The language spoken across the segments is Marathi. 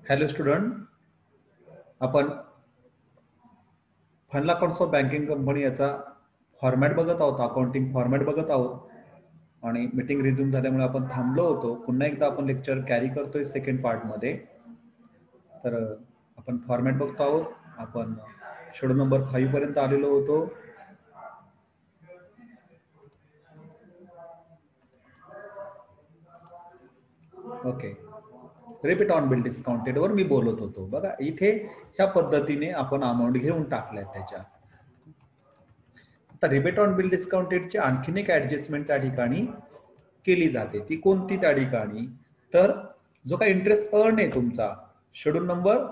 हॅलो स्टुडंट, आपण फंडला अकाउंट्स ऑफ बँकिंग कंपनी याचा फॉर्मॅट बघत आहोत, अकाउंटिंग फॉर्मॅट बघत आहोत आणि मीटिंग रिझ्यूम झाल्यामुळे आपण थांबलो होतो. पुन्हा एकदा आपण लेक्चर कॅरी करतोय सेकंड पार्टमध्ये. तर आपण फॉर्मॅट बघतो आहोत. आपण शेड्यूल नंबर 5 पर्यंत आलेलो होतो. Okay, repeat on bill discounted वर मी बोलत होतो. बघा इथे ह्या पद्धतीने आपण अमाऊंट घेऊन टाकल्या त्याच्या. आता रिबेट ऑन बिल डिस्काउंटेडची आणखीन एक ऍडजस्टमेंट त्या ठिकाणी केली जाते. ती कोणती त्या ठिकाणी? तर जो काही इंटरेस्ट अर्न आहे तुमचा शेड्यूल नंबर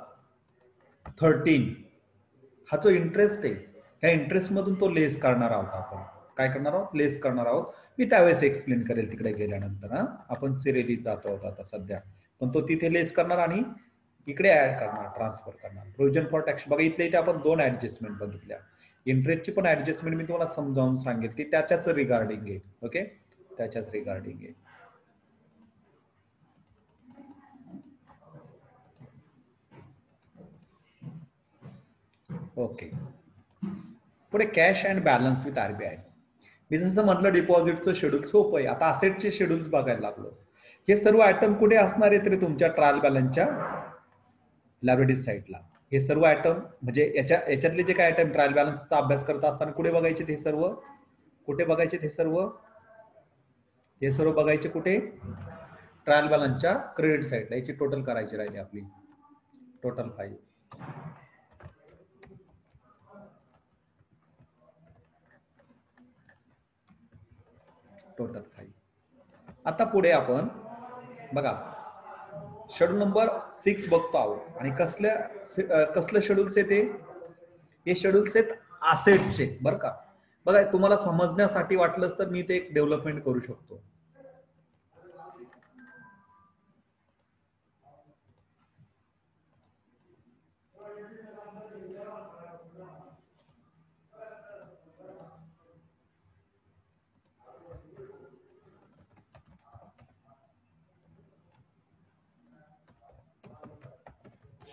13, हा जो इंटरेस्ट आहे ह्या इंटरेस्ट मधून तो लेस करणार आहोत. आपण काय करणार आहोत? लेस करणार आहोत. मी त्यावेळेस एक्सप्लेन करेल तिकडे गेल्यानंतर. आपण सिरियली जातो आहोत आता सध्या, पण तो तिथे लेस करणार आणि इकडे ऍड करणार, ट्रान्सफर करणार. प्रोव्हिजन फॉर टॅक्स बघा, इथे आपण दोन ऍडजस्टमेंट बघितल्या. इंटरेस्टची पण ऍडजस्टमेंट मी तुम्हाला समजावून सांगेल, ती त्याच्याच रिगार्डिंग आहे. ओके, त्याच्याच रिगार्डिंग आहे. ओके, पुढे cash and balance with RBI. मी जसं म्हटलं डिपॉझिटचं शेड्यूल सोपं आहे. आता असेटचे शेड्यूल्स बघायला लागलो. हे सर्व आयटम कुठे असणार आहे तरी तुमच्या ट्रायल बॅलन्सच्या लायबिलिटी साईडला. हे सर्व आयटम म्हणजे याच्यातले जे काही आयटम ट्रायल बॅलन्सचा अभ्यास करत असताना कुठे बघायचे हे सर्व? कुठे बघायचे हे सर्व? हे सर्व बघायचे कुठे? ट्रायल बॅलन्सच्या क्रेडिट साईडला. याची टोटल करायची राहिली आपली. टोटल 5. टोटल 5. आता पुढे आपण बघा शेड्यूल नंबर 6 बघतो आहोत. आणि कसलं शेड्यूल्स आहे ते? हे शेड्यूल्स आहेत असेटचे, बरं का. बघा तुम्हाला समजण्यासाठी वाटलंच तर मी ते एक डेव्हलपमेंट करू शकतो.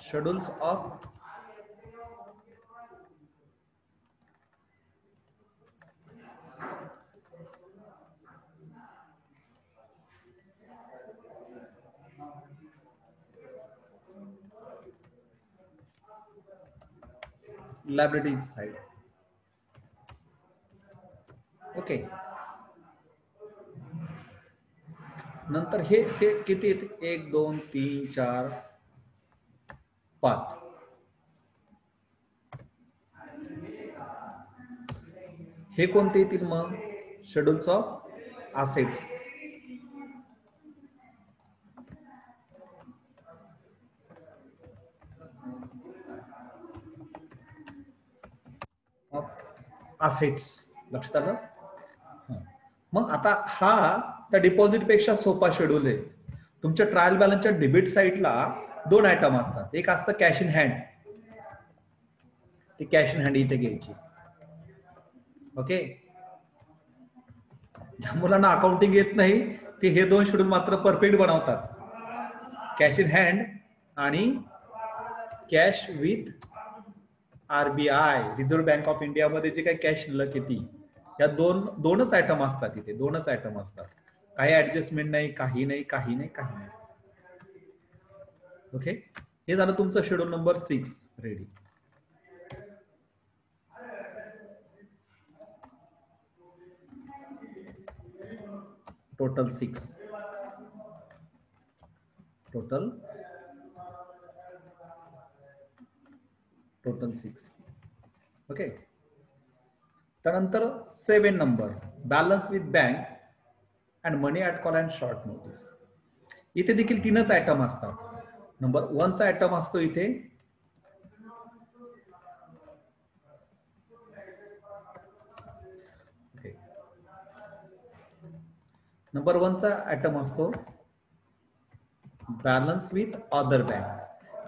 Schedules of liabilities side. Okay, नंतर हे किती आहेत? 1 2 3 4 5. हे कोणते येतील मग? Schedules of assets. असेट्स लक्षात आलं? मग आता हा त्या डिपॉझिट पेक्षा सोपा शेड्यूल आहे. तुमच्या ट्रायल बॅलन्सच्या डेबिट साईडला 2 आयटम असतात. एक असतं कॅश इन हँड. ती कॅश इन हँड इथे घ्यायची. ओके, ज्या मुलांना अकाउंटिंग येत नाही ते हे 2 शेड्यूल मात्र परफेक्ट बनवतात. कॅश इन हँड आणि cash with RBI, reserve bank of India मध्ये जे काही कॅश शिल्लक येते, या दोनच आयटम असतात. इथे 2च आयटम असतात. काही ऍडजस्टमेंट नाही, काही नाही, काही नाही, काही नाही. ओके, हे झालं तुमचं schedule number 6 ready. Total 6. Total 6. Okay, त्यानंतर 7 number balance with bank and money at call and short notice. इथे देखील 3च आयटम असतात. नंबर 1 चा आयटम असतो इथे नंबर 1 चा आयटम असतो बॅलन्स विथ अदर बँक.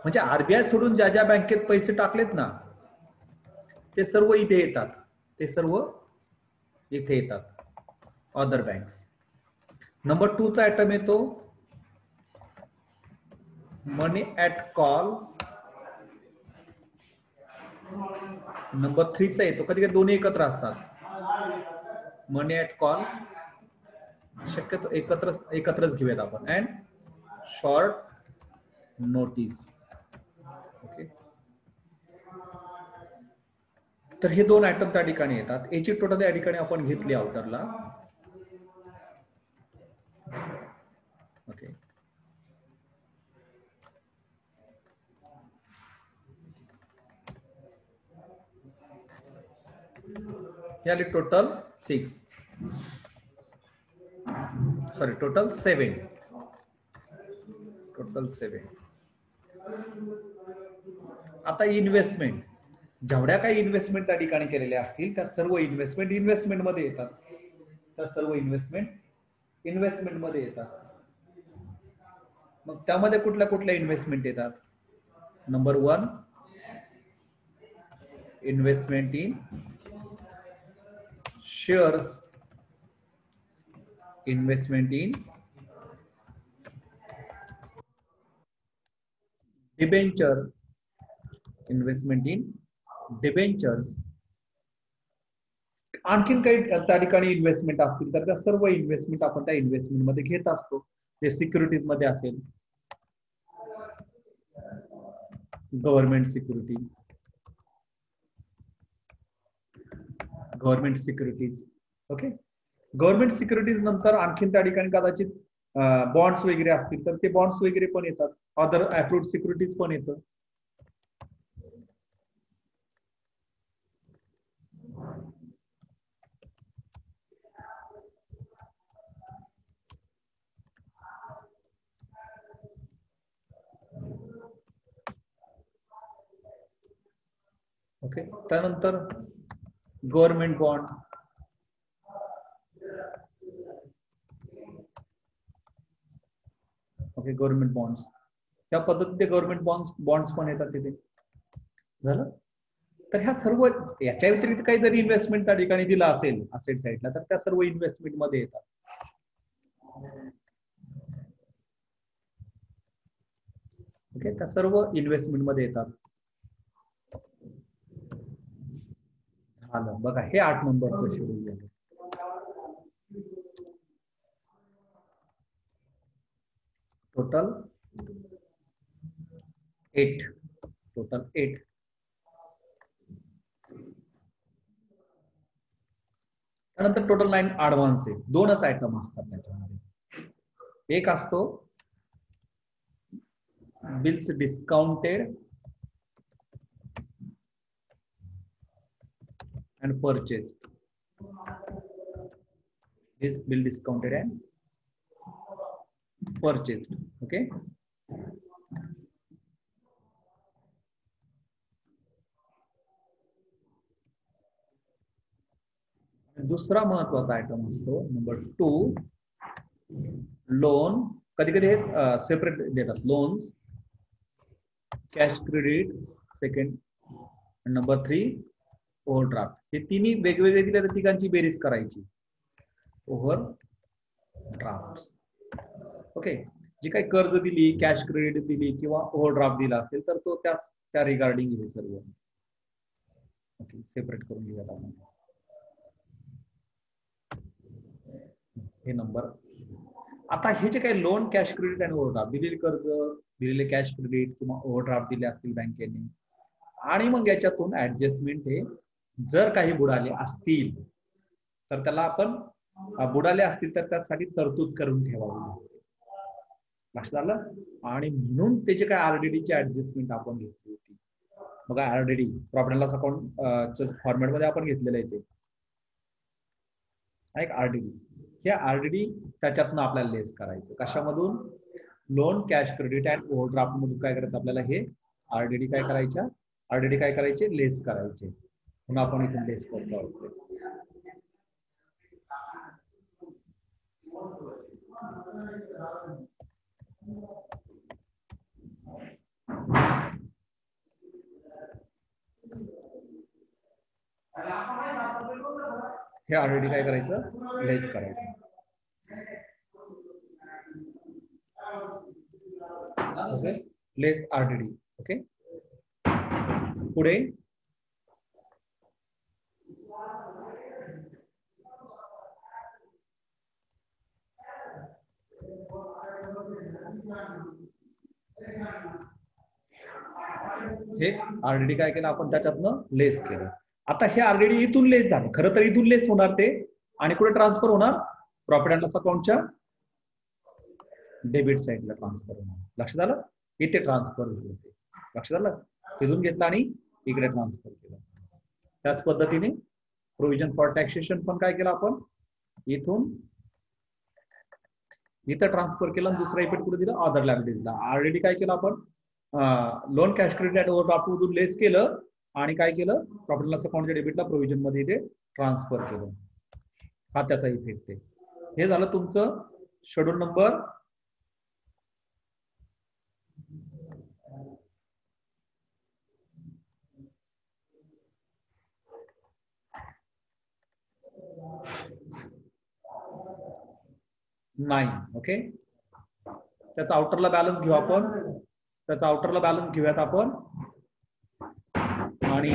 म्हणजे आरबीआय सोडून ज्या ज्या बँकेत पैसे टाकलेत ना ते सर्व इथे येतात. ते सर्व इथे येतात, अदर बँक्स. नंबर 2 चा आयटम येतो मनी ऍट कॉल नंबर 3 चा येतो. कधी कधी दोन्ही एकत्र असतात. मनी ऍट कॉल शक्यतो एकत्रच घेऊयात आपण. And short notice. ओके, तर हे दोन आयटम त्या ठिकाणी येतात. याची टोटल या ठिकाणी आपण घेतली आउटरला. ओके, हे आले टोटल 6, सॉरी टोटल 7. टोटल 7. आता इन्व्हेस्टमेंट, जेवढ्या काही इन्व्हेस्टमेंट त्या ठिकाणी केलेल्या असतील त्या सर्व इन्व्हेस्टमेंट मध्ये येतात. त्या सर्व इन्व्हेस्टमेंट मध्ये येतात. मग त्यामध्ये कुठल्या कुठल्या इन्व्हेस्टमेंट येतात? Number 1, investment in shares, investment in debenture, investment in debentures. आणखीन काही त्या ठिकाणी इन्व्हेस्टमेंट असतील तर त्या सर्व इन्व्हेस्टमेंट आपण त्या इन्व्हेस्टमेंट मध्ये घेत असतो. ते सिक्युरिटीज मध्ये असेल, government security, government securities. Okay, government securities नंतर आणखीन त्या ठिकाणी कदाचित बॉन्ड्स वगैरे असतील तर ते बॉन्ड्स वगैरे पण येतात. अदर अप्रूव्ड सिक्युरिटीज पण येतं. ओके, त्यानंतर government bond, okay, government bonds. त्या पद्धतीने गव्हर्नमेंट बॉन्ड्स पण येतात तिथे. झालं. तर ह्या सर्व याच्या व्यतिरिक्त काही जरी इन्व्हेस्टमेंट त्या ठिकाणी दिला असेल असेट साईडला तर त्या सर्व इन्व्हेस्टमेंट मध्ये येतात. ओके, त्या सर्व इन्व्हेस्टमेंट मध्ये येतात. झालं बघा, हे 8 नंबरचं शेड्यूल आहे. टोटल 8. टोटल 8. त्यानंतर टोटल 9 ऍडव्हान्स आहे. 2च आयटम असतात त्याच्यामध्ये. एक असतो bills discounted and purchased. This bill discounted and purchased. Okay. दुसरा महत्वाचा आयटम असतो नंबर 2, लोन. कधी कधी हे सेपरेट देतात. Loans, cash credit second, number 3 overdraft. हे तिन्ही वेगवेगळे दिले तर तिघांची बेरीज करायची. ओव्हरड्राफ्ट. ओके, जी काही कर्ज दिली, कॅश क्रेडिट दिली किंवा ओव्हरड्राफ्ट दिला असेल तर तो त्या रिगार्डिंग हे सर्व. ओके, सेपरेट करून घेऊयात आपण हे नंबर. आता हे जे काही लोन, कॅश क्रेडिट आणि ओव्हरड्राफ्ट, दिलेले कर्ज, दिलेले कॅश क्रेडिट किंवा ओव्हरड्राफ्ट दिले असतील बँकेने, आणि मग याच्यातून ऍडजस्टमेंट हे जर काही बुडाले असतील तर त्याला आपण बुडाले असतील तर त्यासाठी तरतूद करून ठेवावी. लक्षात आलं? आणि म्हणून त्याचे काय आरडीडीची ऍडजस्टमेंट आपण घेतली होती. बघा, RDD profit and loss account format मध्ये आपण घेतलेलं आहे. ते एक आरडीडी. हे आरडीडी त्याच्यातनं आपल्याला लेस करायचं. कशामधून? Loan, cash credit and overdraft मधून काय करायचं आपल्याला? हे आरडीडी काय करायच्या? आरडीडी काय करायचे? लेस करायचे. म्हणून आपण इथून लेस करतो आहोत. हे आरडीडी काय करायचं? लेस करायचं. ओके, लेस आरडीडी. ओके, पुढे हे आरडीडी काय केलं आपण त्याच्यातनं लेस केलं. आता हे आरडीडी इथून लेस झालं, खरं तर इथून लेस होणार ते आणि कुठे ट्रान्सफर होणार, प्रॉफिट अँड लॉस अकाउंटच्या डेबिट साईडला ट्रान्सफर होणार. लक्षात आलं, इथे ट्रान्सफर झालं ते, लक्षात आलं, तिथून घेतलं आणि इकडे ट्रान्सफर केलं. त्याच पद्धतीने प्रोव्हिजन फॉर टॅक्सेशन पण काय केलं आपण, इथून इथं ट्रान्सफर केलं आणि दुसरा इफेक्ट कुठे दिला, अदर लायबिलिटीजला. ऑलरेडी काय केलं आपण, लोन कॅश क्रेडिट ओव्हरड्राफ्ट लेस केलं आणि काय केलं, प्रॉफिट लॉस अकाउंटच्या डेबिटला प्रोव्हिजन मध्ये इथे ट्रान्सफर केलं. हा त्याचा इफेक्ट आहे. हे झालं तुमचं शेड्यूल नंबर 9. ओके, त्याचा आउटरला बॅलन्स घेऊ आपण, त्याचा आउटरला बॅलन्स घेऊयात आपण आणि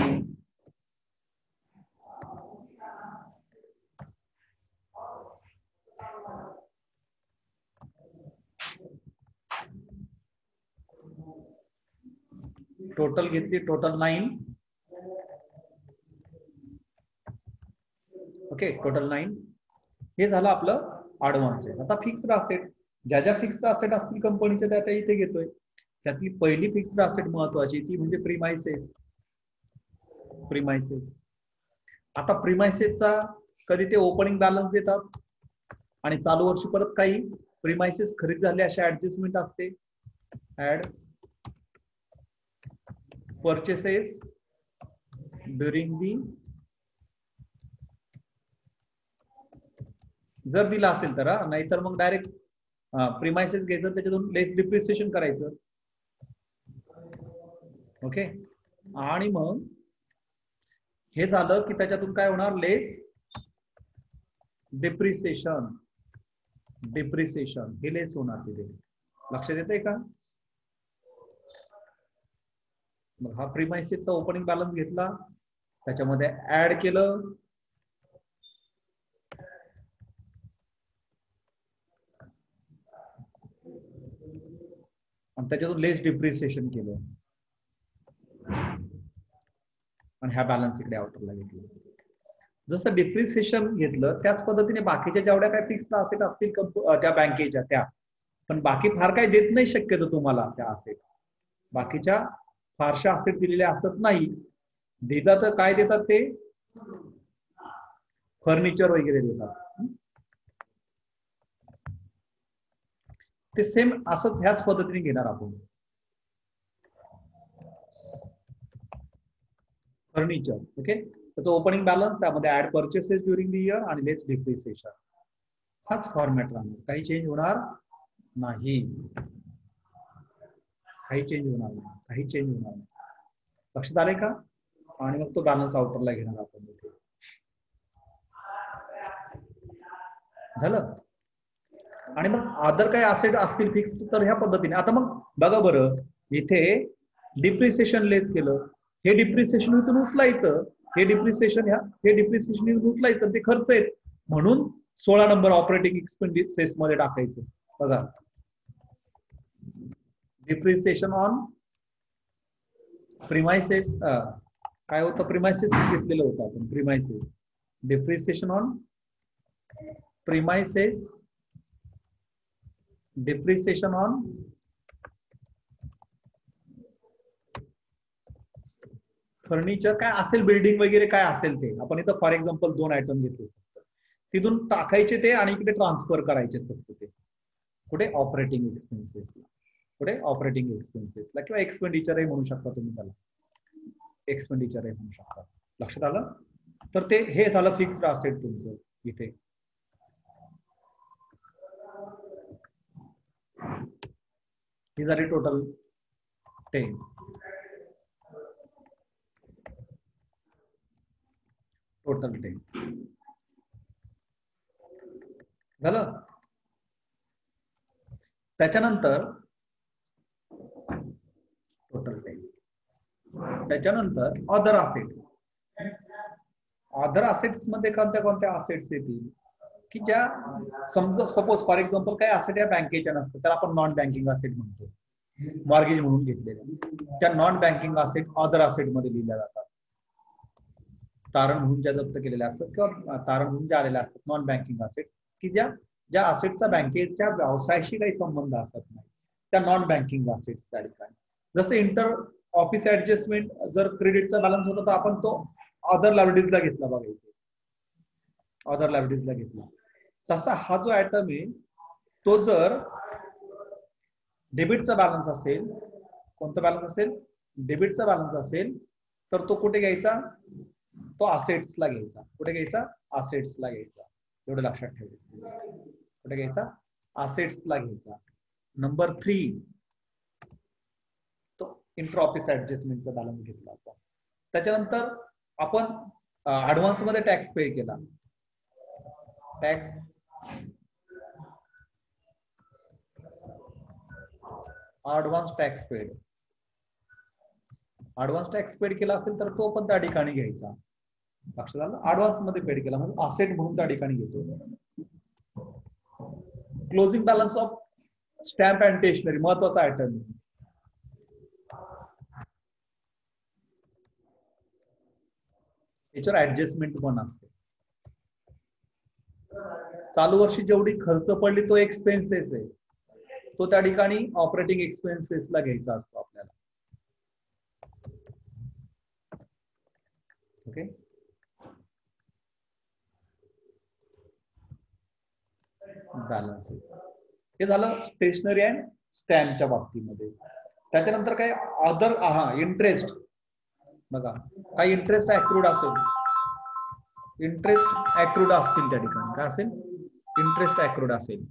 टोटल घेतली, टोटल 9. Okay, total 9. हे झालं आपलं ऍडव्हान्स आहे. आता फिक्स्ड असेट, ज्या ज्या फिक्स्ड असेट असतील कंपनीच्या त्या त्या इथे घेतोय. त्यातली पहिली फिक्स्ड असेट महत्वाची ती म्हणजे प्रीमायसेस. प्रीमायसेस, आता प्रीमायसेसचा कधी ते ओपनिंग बॅलन्स देतात आणि चालू वर्षी परत काही प्रीमायसेस खरेदी झाले अशा ऍडजस्टमेंट असते. ऍड परचेसेस ड्युरिंग दी, जर दिला असेल तर, नाहीतर मग डायरेक्ट प्रीमायसेस घ्यायचं, त्याच्यातून लेस डिप्रिसिएशन करायचं. ओके, आणि मग हे झालं की त्याच्यातून काय होणार, लेस डिप्रिसिएशन. डिप्रिसिएशन हे लेस होणार तिथे. लक्षात येतंय का? मग हा प्रीमायसेसचा ओपनिंग बॅलन्स घेतला, त्याच्यामध्ये ऍड केलं, आणि त्याच्यातून लेस डिप्रिसिएशन केलं आणि ह्या बॅलन्स इकडे आउटरला घेतलं. जसं डिप्रिसिएशन घेतलं त्याच पद्धतीने बाकीच्या जेवढ्या काय फिक्स्ड असेट असतील त्या बँकेच्या, त्या पण बाकी फार काय देत नाही शक्यतो तुम्हाला त्या असेट. बाकीच्या फारशा असेट दिलेल्या असत नाही. देतात तर काय देतात, ते फर्निचर वगैरे देतात. ते सेम असंच ह्याच पद्धतीने घेणार आपण. फर्निचर, ओके, त्याचं ओपनिंग बॅलन्स, त्यामध्ये add purchases during the year आणि लेस डिप्रिसिएशन. हाच फॉर्मॅट राहणार, काही चेंज होणार नाही, काही चेंज होणार नाही, काही चेंज होणार नाही. लक्षात आले का? आणि मग तो बॅलन्स आउटरला घेणार आपण इथे. झालं. आणि मग अदर काही असेट असतील फिक्स्ड तर ह्या पद्धतीने. आता मग बघा बरं, इथे डिप्रिसिएशन लेस केलं, हे डिप्रिसिएशन इथून उचलायचं, हे डिप्रिसिएशन हे डिप्रिसिएशन उचलायचं, ते खर्च आहेत म्हणून 16 नंबर ऑपरेटिंग एक्सपेन्सेस मध्ये टाकायचं. बघा, डिप्रिसिएशन ऑन प्रीमायसेस, काय होतं, प्रीमायसेस घेतलेलं होतं आपण, premises. Depreciation on premises, depreciation on furniture, काय असेल बिल्डिंग वगैरे काय असेल ते आपण इथं फॉर एक्झाम्पल 2 आयटम घेतले, तिथून टाकायचे ते आणि इकडे ट्रान्सफर करायचे फक्त ते कुठे, ऑपरेटिंग एक्सपेन्सेसला. कुठे, ऑपरेटिंग एक्सपेन्सेसला, किंवा एक्सपेंडिचरही म्हणू शकता तुम्ही त्याला, एक्सपेंडिचरही म्हणू शकता. लक्षात आलं? तर ते हे झालं फिक्स्ड असेट तुमचं इथे. ही झाली टोटल 10. टोटल 10 झालं. त्याच्यानंतर टोटल टाइप. त्याच्यानंतर अदर असेट. अदर असेट्स मध्ये कोणत्या कोणत्या असेट्स येतील की ज्या समजा सपोज फॉर एक्झाम्पल काही असेट या बँकेच्या नसतात तर आपण नॉन बँकिंग असेट म्हणतो, मॉर्गेज म्हणून घेतलेल्या त्या non banking asset other asset मध्ये लिहिल्या जातात. तारण म्हणून ज्या जप्त केलेल्या असतात किंवा तारण म्हणून ज्या आलेल्या असतात नॉन बँकिंग असेट की ज्या असेटचा बँकेच्या व्यवसायाशी काही संबंध असत नाही त्या नॉन बँकिंग असेट्स त्या ठिकाणी. जसं इंटर ऑफिस ऍडजस्टमेंट जर क्रेडिटचा बॅलन्स होता तर आपण तो अदर लायबिलिटीजला घेतला बघा इथे, अदर लायबिलिटीजला घेतला. तसा हा जो आयटम आहे तो जर डेबिटचा बॅलन्स असेल, कोणता बॅलन्स असेल, डेबिटचा बॅलन्स असेल तर तो कुठे घ्यायचा, तो असेट्सला घ्यायचा. कुठे घ्यायचा, असेट्सला घ्यायचा. एवढं लक्षात ठेवायचं. कुठे घ्यायचा, असेट्सला घ्यायचा. नंबर 3 तो इंटर ऑफिस ऍडजस्टमेंटचा बॅलन्स घेतला आपण. त्याच्यानंतर आपण ऍडव्हान्स मध्ये टॅक्स पे केला. Tax advance tax paid, advance tax paid केला असेल तर तो पण त्या ठिकाणी घ्यायचा. लक्षात आलं, ऍडव्हान्स मध्ये पेड केला म्हणजे असेट म्हणून त्या ठिकाणी घेतो. Closing balance of stamp and stationery महत्वाचा आयटम. याच्यावर ऍडजस्टमेंट पण असते. चालू वर्षी जेवढी खर्च पडली तो एक्सपेन्सेस आहे, तो त्या ठिकाणी ऑपरेटिंग एक्सपेन्सेसला घ्यायचा असतो आपल्याला. ओके, बॅलन्सेस हे झालं स्टेशनरी अँड स्टॅम्पच्या बाबतीमध्ये. त्याच्यानंतर काय अदर, इंटरेस्ट बघा, काही इंटरेस्ट अॅक्रूड असेल, इंटरेस्ट अॅक्रूड असतील त्या ठिकाणी. काय असेल, इंटरेस्ट अॅक्रूड असेल,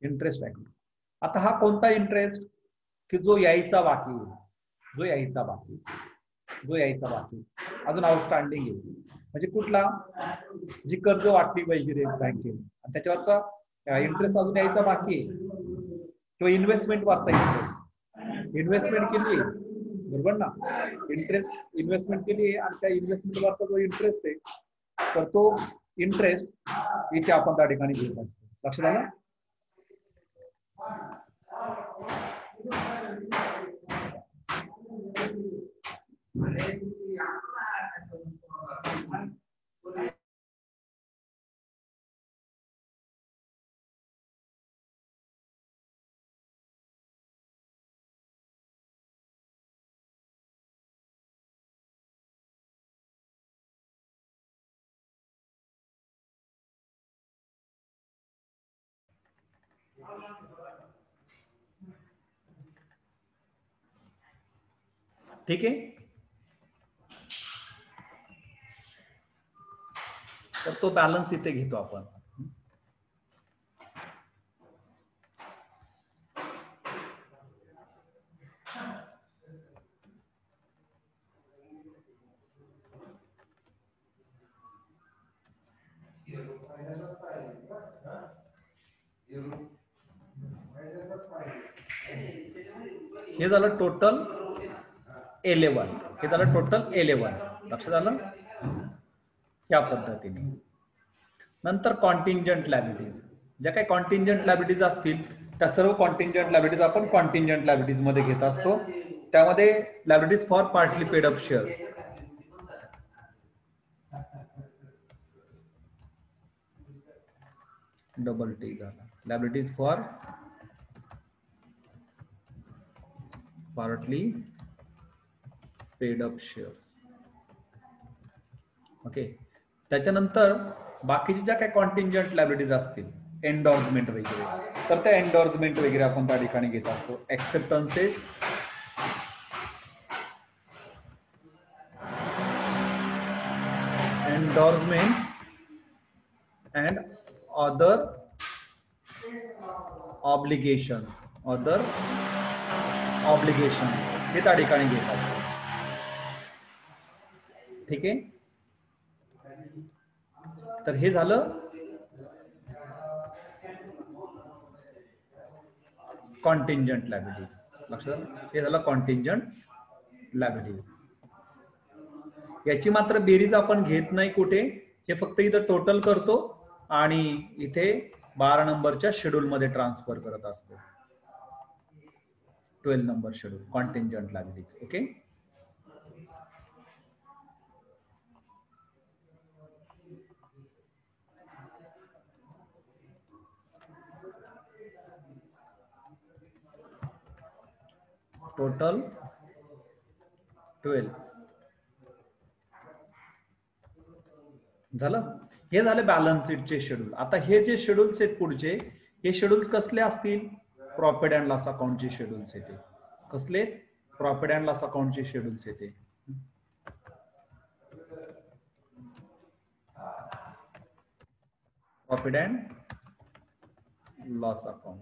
इंटरेस्ट अॅक्रूड. आता हा कोणता इंटरेस्ट की जो यायचा बाकी, जो यायचा बाकी, जो यायचा बाकी अजून आउटस्टँडिंग आहे. म्हणजे कुठला, जी कर्ज वाटली पाहिजे बँकेने आणि त्याच्यावरचा इंटरेस्ट अजून यायचा बाकी आहे, किंवा इन्व्हेस्टमेंट वरचा इंटरेस्ट, इन्व्हेस्टमेंट केली बरोबर ना, इंटरेस्ट इन्व्हेस्टमेंट केली आणि त्या इन्व्हेस्टमेंट वरचा जो इंटरेस्ट आहे तर तो इंटरेस्ट इथे आपण त्या ठिकाणी घेत असतो. लक्षात आलं. ठीक आहे, तर तो बॅलन्स इथे घेतो आपण. हे झालं टोटल 11, हे झालं टोटल 11. लक्षात आलं, या पद्धतीने. नंतर कॉन्टिंजंट लायबिलिटीज, ज्या काही कॉन्टिंजंट लायबिलिटीज असतील त्या सर्व कॉन्टिंजंट लायबिलिटीज आपण कॉन्टिंजंट लायबिलिटीज मध्ये घेत असतो. त्यामध्ये liabilities for partly paid up share, double T झाला, liabilities for partly paid up shares. Okay, त्याच्यानंतर बाकीच्या ज्या काही कॉन्टिंजंट लायबिलिटीज असतील, एन्डॉर्समेंट वगैरे, तर त्या एन्डॉर्समेंट वगैरे आपण त्या ठिकाणी घेत असतो. Acceptances, endorsements and other obligations, other obligations हे त्या ठिकाणी घेत असतो. ठीक आहे, तर हे झालं कॉन्टिंजंट लायबिलिटीज. लक्षात आलं? हे झालं कॉन्टिंजंट लायबिलिटीज. याची मात्र बेरीज आपण घेत नाही कुठे, हे फक्त इथं टोटल करतो आणि इथे 12 नंबरच्या शेड्यूल मध्ये ट्रान्सफर करत असतो. 12 number schedule contingent liabilities. Okay. Total 12 झालं. हे झाले बॅलन्स शीटचे शेड्यूल. आता हे जे शेड्यूल्स आहेत पुढचे, हे शेड्यूल्स कसले असतील? प्रॉफिट अँड लॉस अकाउंटचे शेड्यूल्स येते. कसले? प्रॉफिट अँड लॉस अकाउंटचे शेड्यूल्स येते. Profit and loss account.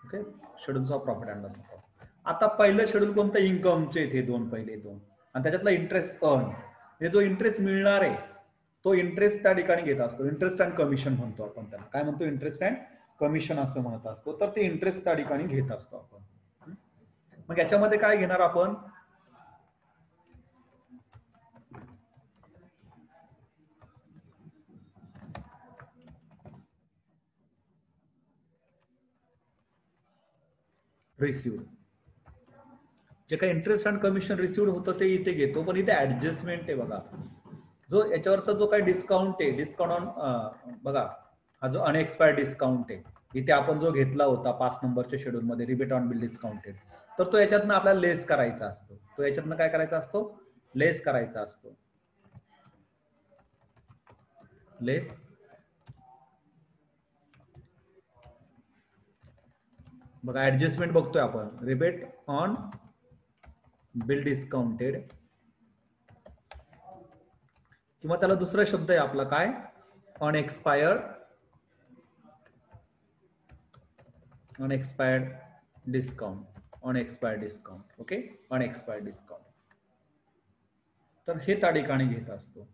Okay. Schedules of profit and loss account. आता पहिलं शेड्यूल कोणतं? इन्कमचे इथे पहिले दोन आणि त्याच्यातला इंटरेस्ट अर्न. हे जो इंटरेस्ट मिळणार आहे तो इंटरेस्ट त्या ठिकाणी घेत असतो. इंटरेस्ट अँड कमिशन म्हणतो आपण त्याला. काय म्हणतो? इंटरेस्ट अँड कमिशन असं म्हणत असतो. तर ते इंटरेस्ट त्या ठिकाणी घेत असतो आपण. मग याच्यामध्ये काय घेणार आपण? रिसिव्ह. जे काही इंटरेस्ट अँड कमिशन रिसिव्ह होतं ते इथे घेतो, पण इथे ऍडजस्टमेंट आहे बघा. जो याच्यावरचा जो काही डिस्काउंट आहे, डिस्काउंट ऑन बघा, हा जो अनएक्सपायर्ड डिस्काउंट आहे, इथे आपण जो घेतला होता 5 नंबरच्या शेड्यूल मध्ये रिबेट ऑन बिल डिस्काउंटेड, तर तो याच्यातनं आपल्याला लेस करायचा असतो. तो याच्यातनं काय करायचा असतो? लेस करायचा असतो. लेस. बघा ऍडजस्टमेंट बघतोय आपण. रिबेट ऑन बिल डिस्काउंटेड किंवा त्याला दुसरा शब्द आहे आपला काय? Unexpired discount. Unexpired discount. Okay. Unexpired discount. तर हे त्या ठिकाणी घेत असतो.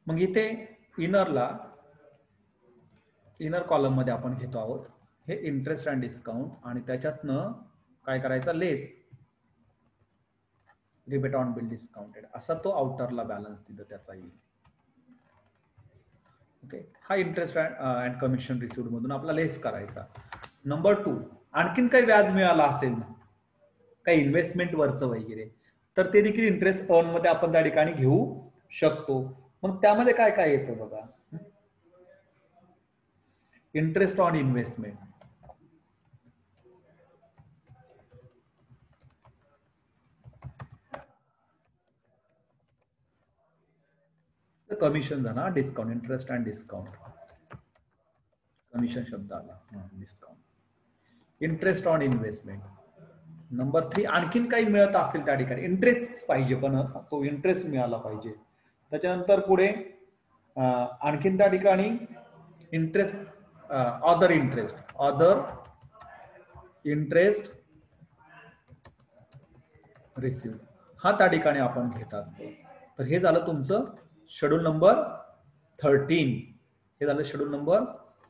मग इथे इनर कॉलम मध्ये आपण घेतो आहोत हे इंटरेस्ट अँड डिस्काउंट आणि त्याच्यातनं काय करायचा? लेस रिबेट ऑन बिल डिस्काउंटेड. असा तो आउटरला बॅलन्स तिथं त्याचा येईल. ओके. हा इंटरेस्ट अँड कमिशन रिसिव्ड मधून आपला लेस करायचा. नंबर 2, आणखीन काही व्याज मिळाला असेल ना, काही इन्व्हेस्टमेंट वरचं वगैरे, तर ते देखील इंटरेस्ट अर्न मध्ये आपण त्या ठिकाणी घेऊ शकतो. मग त्यामध्ये काय काय येतं बघा? इंटरेस्ट ऑन इन्व्हेस्टमेंट, कमिशन झाला. Discount. Interest and discount. Commission शब्द आला. Discount. Interest on investment. Number 3, आणखीन काही मिळत असेल त्या ठिकाणी, इंटरेस्ट पाहिजे पण तो इंटरेस्ट मिळाला पाहिजे. त्याच्यानंतर पुढे आणखीन त्या ठिकाणी इंटरेस्ट, अदर इंटरेस्ट रिसिव्ह, हा त्या ठिकाणी आपण घेत असतो. तर हे झालं तुमचं शेड्यूल नंबर 13. हे झालं schedule number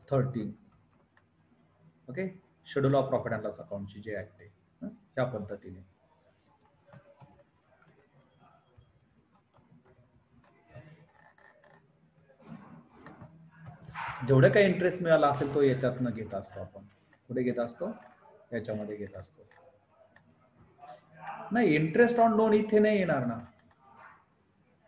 13. Okay. Schedule of profit and loss अकाउंटची जे आहे ते त्या पद्धतीने. जेवढे काही इंटरेस्ट मिळाला असेल तो याच्यातनं घेत असतो आपण. कुठे घेत असतो? याच्यामध्ये घेत असतो. नाही, इंटरेस्ट ऑन लोन इथे नाही येणार ना.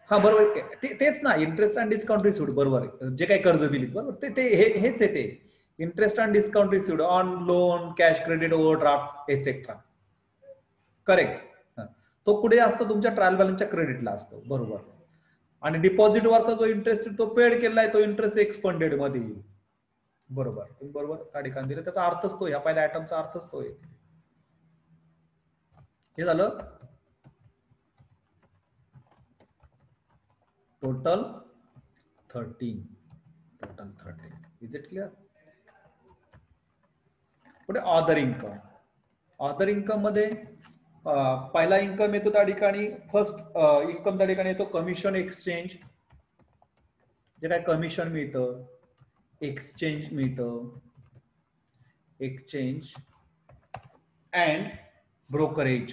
हा बरोबर, तेच ना, इंटरेस्ट अँड डिस्काउंट रिसिव्ड. बरोबर, जे काही कर्ज दिली बरोबर ते हेच आहे ते. Interest and discount received on loan, cash credit, overdraft etcetera. Correct. तो कुठे असतो? तुमच्या ट्रायल बॅलन्सच्या क्रेडिटला असतो. बरोबर. आणि डिपॉझिट वरचा जो इंटरेस्ट तो पेड केलाय तो इंटरेस्ट एक्सपेंडेड मध्ये येईल. बरोबर, तुम्ही बरोबर त्या ठिकाणी दिलं. त्याचा अर्थच तो, ह्या पहिल्या आयटमचा अर्थच तो आहे. हे झालं टोटल 13. Is it clear? पुढे अदर इन्कम. अदर इन्कम मध्ये पहिला इन्कम येतो त्या ठिकाणी, फर्स्ट इन्कम त्या ठिकाणी येतो कमिशन एक्सचेंज. जे काय कमिशन मिळतं एक्सचेंज मिळतं, exchange and brokerage.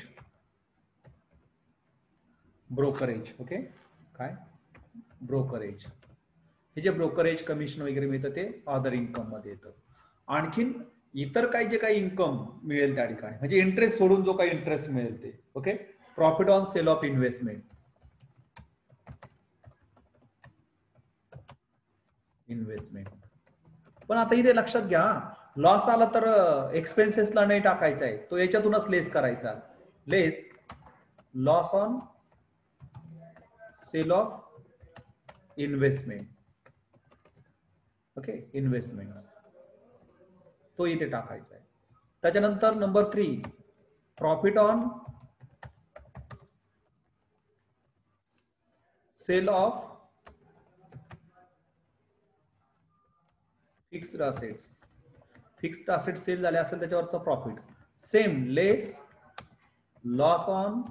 Brokerage okay, काय ब्रोकरेज, हे जे ब्रोकरेज कमिशन वगैरे मिळतं ते अदर इन्कम मध्ये येतं. आणखीन इतर काही जे काही इन्कम मिळेल त्या ठिकाणी, म्हणजे इंटरेस्ट सोडून जो काही इंटरेस्ट मिळेल ते. Okay, profit on sale of investment, पण आता इथे लक्षात घ्या, लॉस आला तर एक्सपेन्सेसला नाही टाकायचा आहे, तो याच्यातूनच लेस करायचा. Less loss on sale of investment. Okay, investment तो इथे टाकायचा आहे. त्याच्यानंतर number 3, profit on sale of fixed assets. Fixed asset sale झाले असेल त्याच्यावरचा profit, same less loss on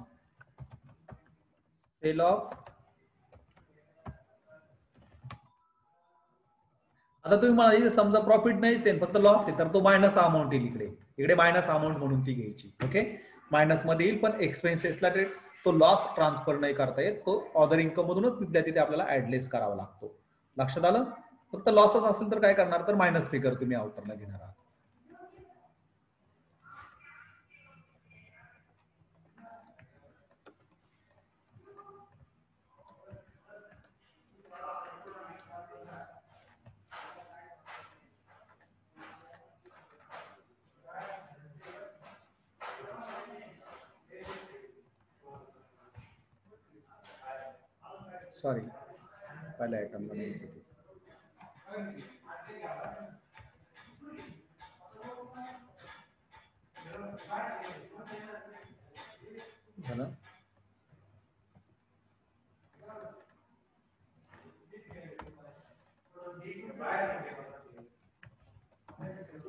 sale of. आता तुम्ही मला इथे समजा प्रॉफिट नाहीच आहे, फक्त लॉस आहे, तर तो मायनस अमाऊंट येईल इकडे. इकडे मायनस अमाऊंट म्हणून ती घ्यायची. ओके, मायनस मध्ये येईल, पण एक्सपेन्सेसला तो लॉस ट्रान्सफर नाही करता येत, तो अदर इन्कम मधूनच तिथल्या तिथे आपल्याला ऍडलेस करावा लागतो. लक्षात आलं? फक्त लॉसच असेल तर काय करणार, तर मायनस फिगर तुम्ही आउटरला घेणार आहात. सॉरी, पहिल्या आयटमला नाहीच येते. झालं?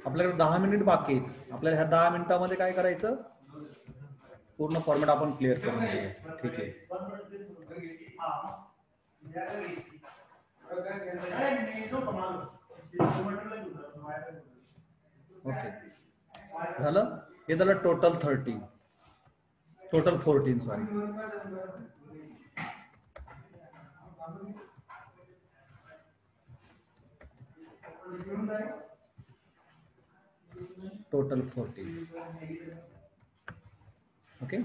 आपल्याकडे 10 मिनिट बाकी आहेत. आपल्याला ह्या 10 मिनिटांमध्ये काय करायचं, पूर्ण फॉर्मॅट आपण क्लिअर करून घेऊया. ठीक आहे, ओके झालं. हे झालं total 13, total 14 sorry. Total 14. Okay,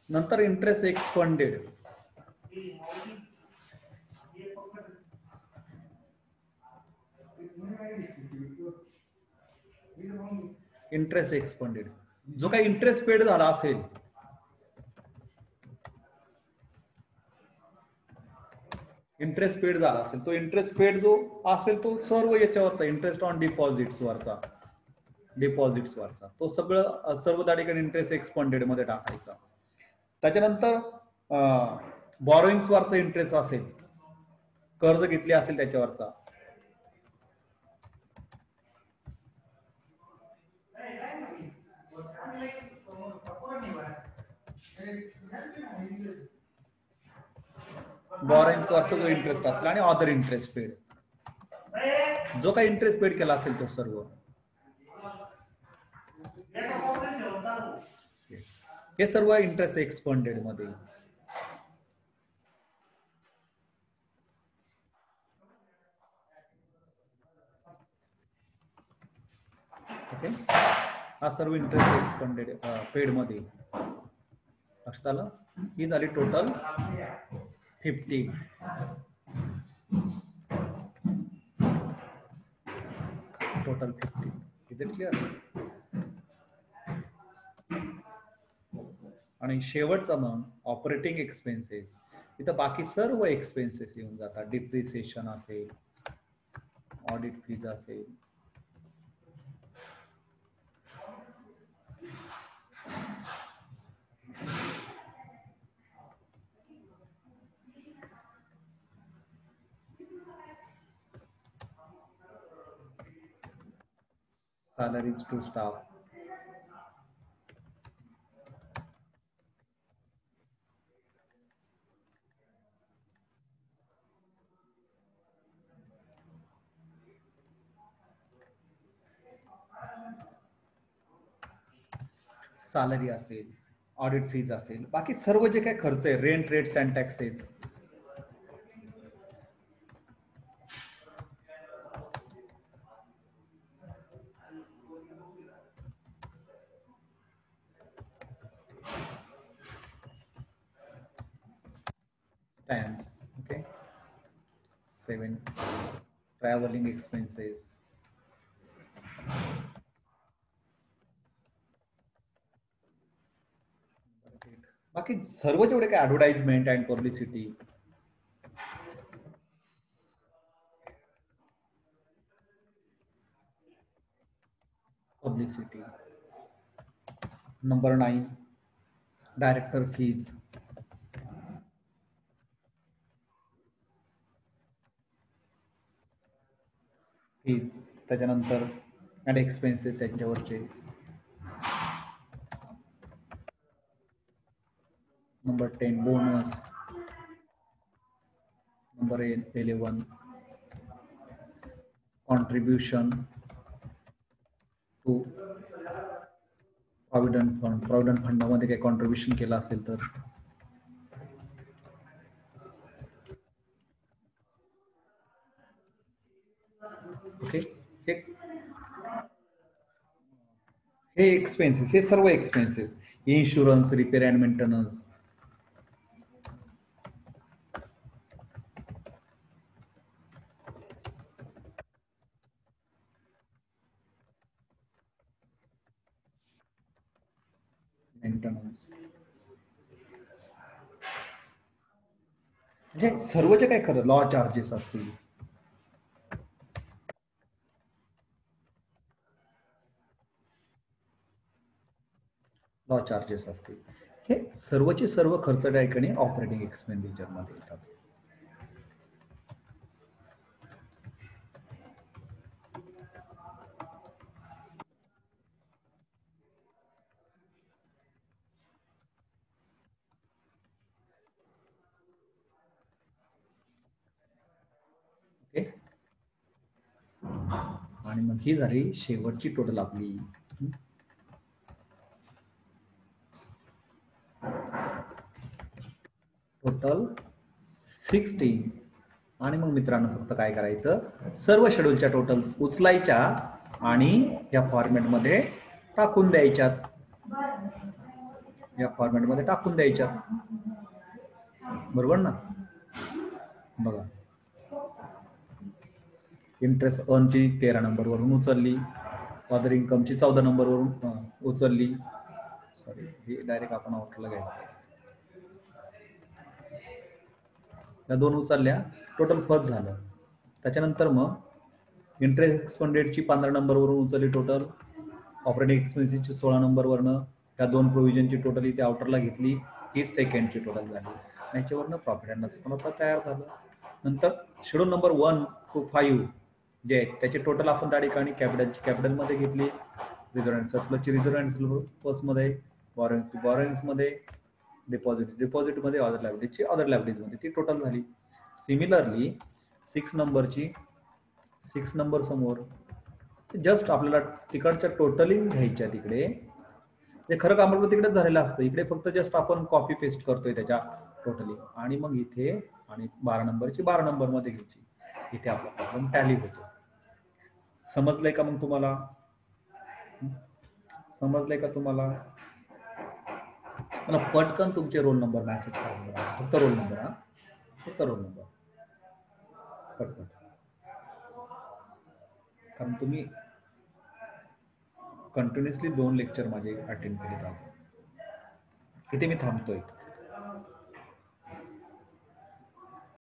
नंतर इंटरेस्ट एक्सपेंडेड. इंटरेस्ट एक्सपेंडेड, जो काही इंटरेस्ट पेड झाला असेल, इंटरेस्ट पेड झाला असेल, तो इंटरेस्ट पेड जो असेल तो सर्व याच्यावरचा, इंटरेस्ट ऑन डिपॉझिट्स वरचा, डिपॉझिट्स वरचा, तो सगळं सर्व त्या ठिकाणी इंटरेस्ट एक्सपेंडेड मध्ये टाकायचा. त्याच्यानंतर बॉरोइंग्स वरचा इंटरेस्ट असेल, कर्ज घेतले असेल त्याच्यावरचा, बॉरोइंग्स वरचा जो इंटरेस्ट असेल, आणि अदर इंटरेस्ट पेड, जो काही इंटरेस्ट पेड केला असेल तो सर्व. हे सर्व इंटरेस्ट एक्सपेंडेड मध्ये. ओके, हा सर्व इंटरेस्ट एक्सपेंडेड पेड मध्ये. लक्षात आलं? ही झाली total 15. Total 15. Is it clear? आणि शेवटचा मग ऑपरेटिंग एक्सपेन्सेस. इथं बाकी सर्व एक्सपेन्सेस येऊन जातात. डिप्रिसिएशन असेल, ऑडिट फीज असेल, salaries to staff, सॅलरी असेल, ऑडिट फीज असेल, बाकी सर्व जे काही खर्च आहे, rent, rates and taxes, stamps, okay, 7 traveling expenses, बाकी सर्व जेवढे काय advertisement and publicity, number 9 director fees, त्याच्यानंतर अँड एक्सपेन्सेस त्यांच्यावरचे, number 10 bonus, number 11 contribution to provident फंडामध्ये काही कॉन्ट्रीब्युशन केलं असेल तर, ओके, हे एक्सपेन्सेस, हे सर्व expenses, insurance, repair and maintenance, म्हणजे सर्व जे काय खरं लॉ चार्जेस असतील, लॉ चार्जेस असतील, हे सर्वचे सर्व खर्च त्या ठिकाणी ऑपरेटिंग एक्सपेंडिचर मध्ये येतात. ओके, आणि मग ही झाली शेवटची टोटल आपली. टोटल 16. आणि मग मित्रांनो फक्त काय करायचं, सर्व शेड्यूलच्या टोटल्स उचलायच्या आणि या फॉर्मॅटमध्ये टाकून द्यायच्यात, बरोबर ना. बघा, इंटरेस्ट अर्नची 13 नंबरवरून उचलली, अदर इन्कमची 14 नंबरवरून उचलली, सॉरी हे डायरेक्ट आपण आउटला घ्यायला, या 2 उचलल्या, टोटल फर्स्ट झालं. त्याच्यानंतर मग इंटरेस्ट एक्सपेंडेडची 15 नंबरवरून उचलली टोटल, ऑपरेटिंग एक्सपेन्सेसची 16 नंबरवरनं, त्या 2 प्रोव्हिजनची टोटल इथे आउटरला घेतली, ही सेकंडची टोटल झाली. याच्यावरनं प्रॉफिट अँड लॉस अकाउंट तयार झालं. नंतर शेड्यूल नंबर 1 to 5 जे आहेत त्याची टोटल आपण त्या ठिकाणी कॅपिटलमध्ये घेतली, रिझर्व्ह अँड सरप्लसची रिझर्व्ह अँड सरप्लसमध्ये, बॉरोइंग्समध्ये, डिपॉझिटमध्ये, अदर लायबिलिटीजची अदर लायबिलिटीजमध्ये ती टोटल झाली. सिमिलरली 6 नंबर समोर जस्ट आपल्याला तिकडच्या टोटलिंग घ्यायच्या, तिकडे ते खरं काम आपलं तिकडेच झालेलं असतं, इकडे फक्त जस्ट आपण कॉपी पेस्ट करतोय त्याच्या टोटलिंग, आणि मग इथे आणि 12 नंबरची 12 नंबरमध्ये घ्यायची, इथे आपला प्रॉब्लेम टॅली होतो. समजलंय का मग तुम्हाला? मला पटकन तुमचे रोल नंबर मेसेज करा, फक्त रोल नंबर, पटकन, कारण तुम्ही कंटिन्युअसली 2 लेक्चर माझे अटेंड केले आज. इथे मी थांबतोय.